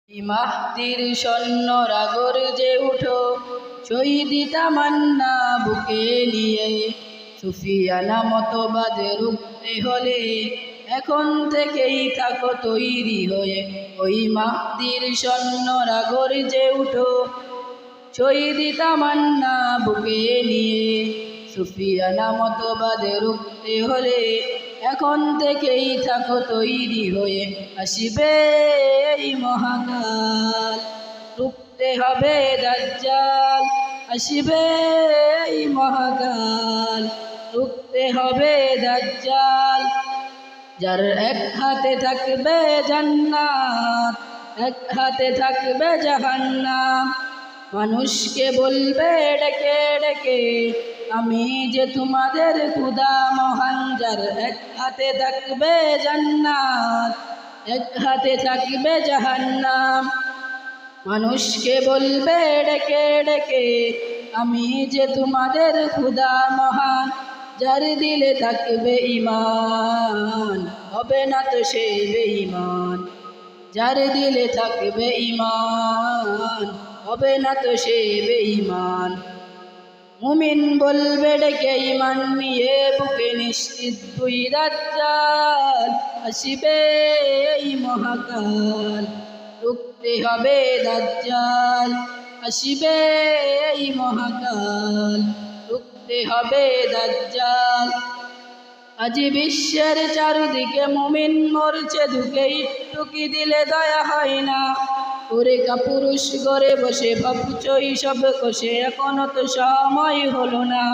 মাহদির সৈন্যরা গর্জে উঠো, শহীদি তামান্না বুকে নিয়ে। সুফিয়ানা মতবাদ রুখতে হলে এখন থেকেই থাকো তৈরি হয়ে। ওই মাহদির সৈন্যরা গর্জে উঠো, শহীদি তামান্না বুকে নিয়ে। সুফিয়ানা মতবাদ রুখতে হলে এখন থেকেই থাকো তৈরি হয়ে। আসিবে এই মহাকাল, রুখতে হবে দাজ্জাল। আসিবে এই মহাকাল, রুখতে হবে দাজ্জাল। যার এক হাতে থাকবে জান্নাত, এক হাতে থাকবে জাহান্নাম। মানুষকে বলবে ডেকে ডেকে, আমি যে তোমাদের খোদা মহান। যার এক হাতে থাকবে জান্নাত, এক হাতে থাকবে জাহান্নাম। মানুষকে বলবে ডেকে ডেকে, আমি যে তোমাদের খোদা মহান। যার দিলে থাকবে ঈমান, হবে না তো সে বেঈমান। যার দিলে থাকবে ঈমান, হবে না তো সে বেঈমান। মুমিন বলবে ডেকে ঈমান নিয়ে বুকে নিশ্চিত দুই দাজ্জাল। আসিবে এই মহাকাল, রুখতে হবে দাজ্জাল। আসিবে এই মহাকাল, রুখতে হবে দাজ্জাল। আজ বিশ্বের চারদিকে মুমিন মরছে ধুকে, একটু কি দিলে দয়া হয় না? ওরে কাপুরুষ ঘরে বসে ভাবছই সব কষে, এখনো তো সময় হলো না।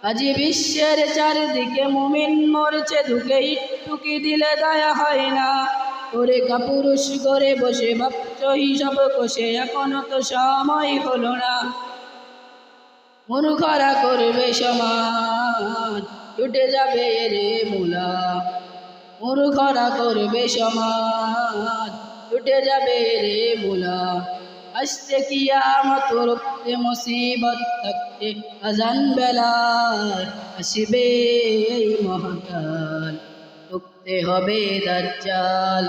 আজ বিশ্বের চারদিকে মুমিন মরছে ধুকে, একটু কি দিলে দয়া হয় না? ওরে কাপুরুষ ঘরে বসে ভাবছই সব কষে, এখনো তো সময় হলো না। মূর্খরা করবে সমাজ, লুটে যাবে রে মুলা। মূর্খরা করবে সমাজ, লুটে যাবে রে মুলা। আসতে কিয়ামত, রুখতে মুসিবত, থাকতে আজান বেলায়। আসিবে এই মহাকাল, রুখতে হবে দাজ্জাল।